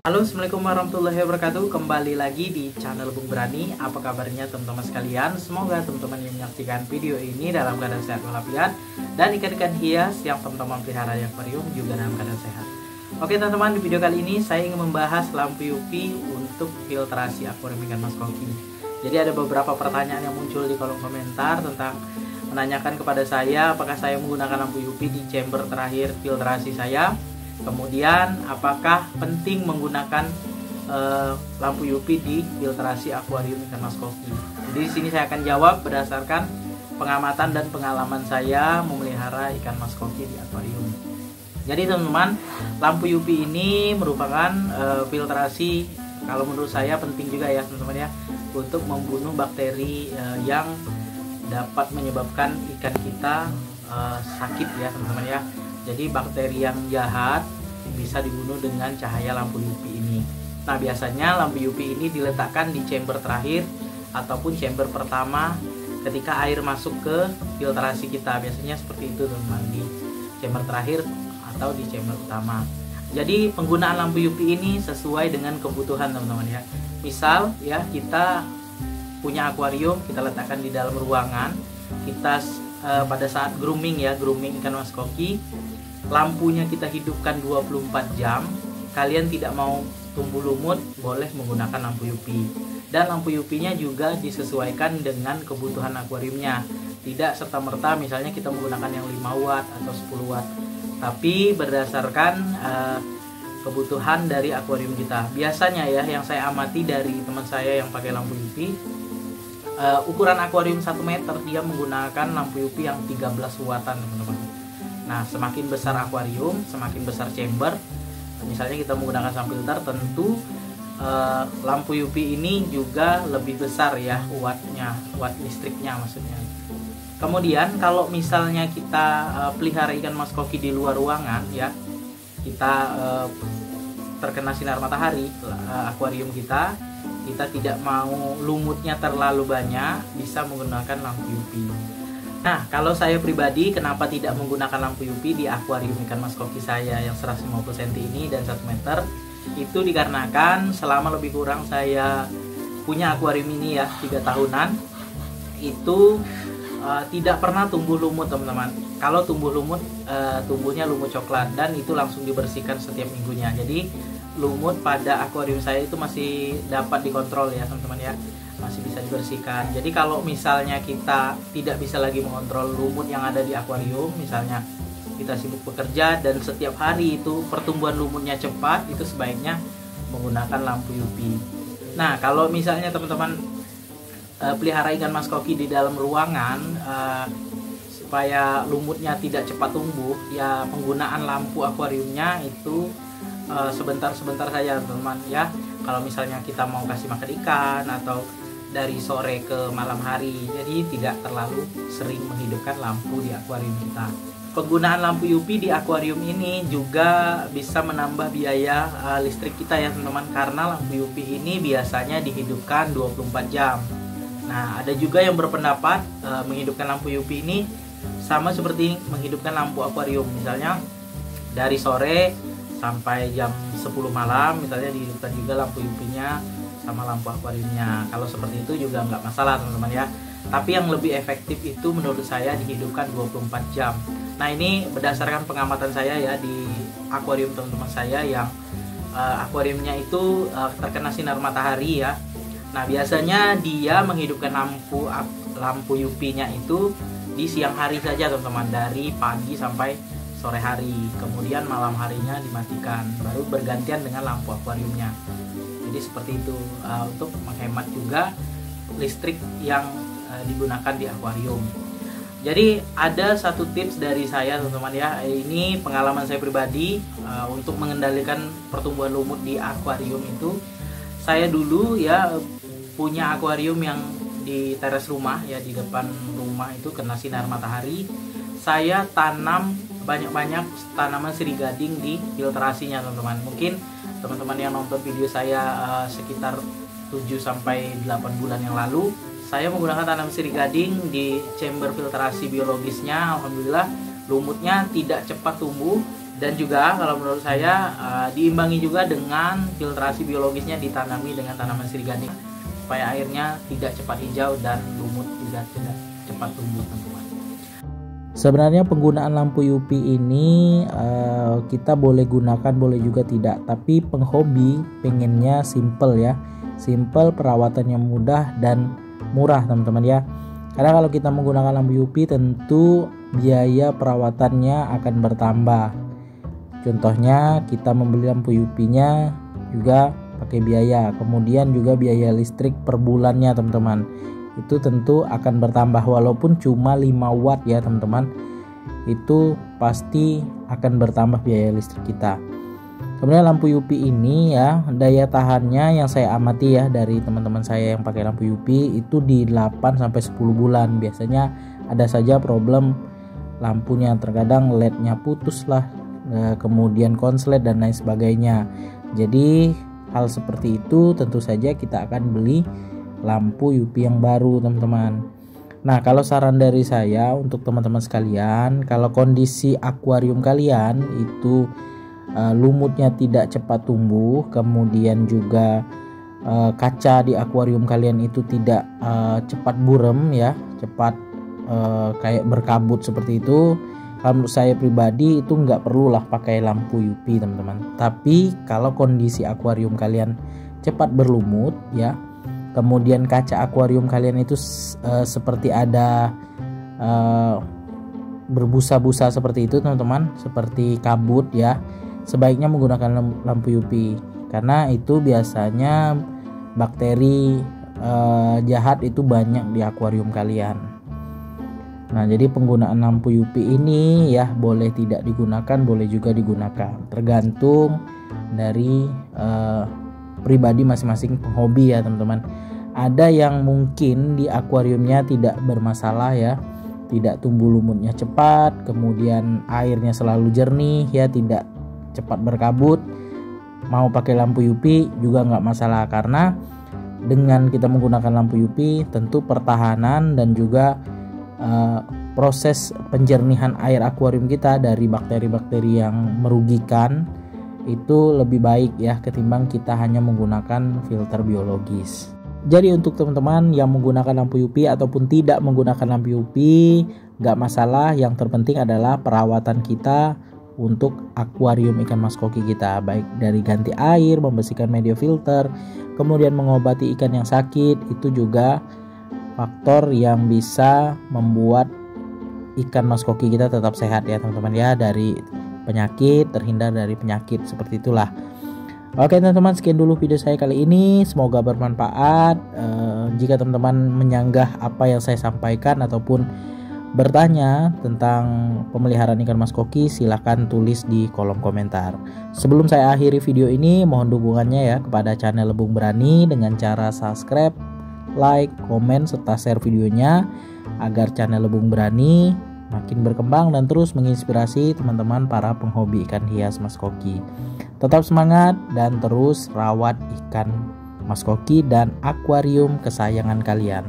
Halo, assalamualaikum warahmatullahi wabarakatuh. Kembali lagi di channel Bung Berani. Apa kabarnya teman-teman sekalian? Semoga teman-teman yang menyaksikan video ini dalam keadaan sehat walafiat, dan ikan-ikan hias yang teman-teman pelihara di akuarium juga dalam keadaan sehat. Oke teman-teman, di video kali ini saya ingin membahas lampu UV untuk filtrasi akuarium ikan mas koki. Jadi ada beberapa pertanyaan yang muncul di kolom komentar tentang menanyakan kepada saya apakah saya menggunakan lampu UV di chamber terakhir filtrasi saya. Kemudian apakah penting menggunakan lampu UV di filtrasi akuarium ikan mas koki? Jadi di sini saya akan jawab berdasarkan pengamatan dan pengalaman saya memelihara ikan mas koki di akuarium. Jadi teman-teman, lampu UV ini merupakan filtrasi, kalau menurut saya penting juga ya teman-teman ya, untuk membunuh bakteri yang dapat menyebabkan ikan kita sakit ya teman-teman ya. Jadi bakteri yang jahat bisa dibunuh dengan cahaya lampu UV ini. Nah biasanya lampu UV ini diletakkan di chamber terakhir ataupun chamber pertama ketika air masuk ke filtrasi kita. Biasanya seperti itu teman-teman, di chamber terakhir atau di chamber utama. Jadi penggunaan lampu UV ini sesuai dengan kebutuhan teman-teman ya. Misal ya, kita punya akuarium, kita letakkan di dalam ruangan, kita pada saat grooming ikan mas koki, lampunya kita hidupkan 24 jam. Kalian tidak mau tumbuh lumut, boleh menggunakan lampu UV. Dan lampu UV-nya juga disesuaikan dengan kebutuhan akuariumnya. Tidak serta-merta misalnya kita menggunakan yang 5 watt atau 10 watt. Tapi berdasarkan kebutuhan dari akuarium kita. Biasanya ya, yang saya amati dari teman saya yang pakai lampu UV, ukuran akuarium 1 meter dia menggunakan lampu UV yang 13 wattan teman-teman. Nah semakin besar akuarium, semakin besar chamber, misalnya kita menggunakan filter, tentu lampu UV ini juga lebih besar ya wattnya, watt listriknya maksudnya. Kemudian kalau misalnya kita pelihara ikan mas koki di luar ruangan ya, kita terkena sinar matahari akuarium kita tidak mau lumutnya terlalu banyak, bisa menggunakan lampu UV. Nah, kalau saya pribadi kenapa tidak menggunakan lampu UV di akuarium ikan mas koki saya yang 150 cm ini dan 1 meter? Itu dikarenakan selama lebih kurang saya punya akuarium ini ya 3 tahunan, itu tidak pernah tumbuh lumut teman-teman. Kalau tumbuh lumut, tumbuhnya lumut coklat, dan itu langsung dibersihkan setiap minggunya. Jadi lumut pada akuarium saya itu masih dapat dikontrol ya teman-teman ya, masih bisa dibersihkan. Jadi kalau misalnya kita tidak bisa lagi mengontrol lumut yang ada di akuarium, misalnya kita sibuk bekerja dan setiap hari itu pertumbuhan lumutnya cepat, itu sebaiknya menggunakan lampu UV. Nah kalau misalnya teman-teman pelihara ikan mas koki di dalam ruangan, supaya lumutnya tidak cepat tumbuh ya, penggunaan lampu akuariumnya itu sebentar-sebentar saja teman-teman ya. Kalau misalnya kita mau kasih makan ikan atau dari sore ke malam hari, jadi tidak terlalu sering menghidupkan lampu di akuarium kita. Penggunaan lampu UV di akuarium ini juga bisa menambah biaya listrik kita ya teman-teman, karena lampu UV ini biasanya dihidupkan 24 jam. Nah ada juga yang berpendapat menghidupkan lampu UV ini sama seperti menghidupkan lampu akuarium. Misalnya dari sore sampai jam 10 malam misalnya dihidupkan juga lampu UV-nya sama lampu akuariumnya. Kalau seperti itu juga nggak masalah teman-teman ya. Tapi yang lebih efektif itu menurut saya dihidupkan 24 jam. Nah ini berdasarkan pengamatan saya ya di akuarium teman-teman saya yang akuariumnya itu terkena sinar matahari ya. Nah biasanya dia menghidupkan lampu UV-nya itu di siang hari saja teman-teman, dari pagi sampai sore hari. Kemudian malam harinya dimatikan, baru bergantian dengan lampu akuariumnya. Jadi seperti itu, untuk menghemat juga listrik yang digunakan di akuarium. Jadi ada satu tips dari saya teman-teman ya, ini pengalaman saya pribadi untuk mengendalikan pertumbuhan lumut di akuarium itu. Saya dulu ya punya akuarium yang di teras rumah ya, di depan rumah itu kena sinar matahari. Saya tanam banyak-banyak tanaman sirih gading di filtrasinya teman-teman. Mungkin teman-teman yang nonton video saya sekitar 7-8 bulan yang lalu, saya menggunakan tanaman sirih gading di chamber filtrasi biologisnya. Alhamdulillah lumutnya tidak cepat tumbuh Dan juga kalau menurut saya diimbangi juga dengan filtrasi biologisnya, ditanami dengan tanaman sirih supaya airnya tidak cepat hijau dan lumut juga tidak cepat tumbuh, teman-teman. Sebenarnya penggunaan lampu UV ini kita boleh gunakan, boleh juga tidak. Tapi penghobi pengennya simple ya, simple, perawatannya mudah dan murah, teman-teman ya. Karena kalau kita menggunakan lampu UV tentu biaya perawatannya akan bertambah. Contohnya kita membeli lampu UV-nya juga pakai biaya, kemudian juga biaya listrik per bulannya, teman-teman. Itu tentu akan bertambah walaupun cuma 5 watt ya, teman-teman. Itu pasti akan bertambah biaya listrik kita. Kemudian lampu UV ini ya, daya tahannya yang saya amati ya dari teman-teman saya yang pakai lampu UV itu di 8 sampai 10 bulan. Biasanya ada saja problem lampunya, terkadang LED-nya putus lah, kemudian konslet dan lain sebagainya. Jadi hal seperti itu tentu saja kita akan beli lampu UV yang baru, teman-teman. Nah, kalau saran dari saya untuk teman-teman sekalian, kalau kondisi akuarium kalian itu lumutnya tidak cepat tumbuh, kemudian juga kaca di akuarium kalian itu tidak cepat burem ya, cepat kayak berkabut seperti itu, kalau menurut saya pribadi itu nggak perlulah pakai lampu UV, teman-teman. Tapi kalau kondisi akuarium kalian cepat berlumut ya, kemudian kaca akuarium kalian itu seperti ada berbusa-busa seperti itu, teman-teman, seperti kabut ya, sebaiknya menggunakan lampu UV karena itu biasanya bakteri jahat itu banyak di akuarium kalian. Nah, jadi penggunaan lampu UV ini ya boleh tidak digunakan, boleh juga digunakan, tergantung dari pribadi masing-masing penghobi ya, teman-teman. Ada yang mungkin di akuariumnya tidak bermasalah ya, tidak tumbuh lumutnya cepat, kemudian airnya selalu jernih ya, tidak cepat berkabut, mau pakai lampu UV juga nggak masalah, karena dengan kita menggunakan lampu UV tentu pertahanan dan juga proses penjernihan air akuarium kita dari bakteri-bakteri yang merugikan itu lebih baik ya ketimbang kita hanya menggunakan filter biologis. Jadi untuk teman-teman yang menggunakan lampu UV ataupun tidak menggunakan lampu UV nggak masalah, yang terpenting adalah perawatan kita untuk akuarium ikan mas koki kita, baik dari ganti air, membersihkan media filter, kemudian mengobati ikan yang sakit, itu juga faktor yang bisa membuat ikan mas koki kita tetap sehat ya, teman-teman ya, dari penyakit, terhindar dari penyakit seperti itulah. Oke teman-teman, sekian dulu video saya kali ini, semoga bermanfaat. Jika teman-teman menyanggah apa yang saya sampaikan ataupun bertanya tentang pemeliharaan ikan mas koki, silahkan tulis di kolom komentar. Sebelum saya akhiri video ini, mohon dukungannya ya kepada channel Lebung Berani dengan cara subscribe, like, komen, serta share videonya agar channel Lebung Berani makin berkembang dan terus menginspirasi teman-teman para penghobi ikan hias mas koki. Tetap semangat dan terus rawat ikan mas koki dan akuarium kesayangan kalian.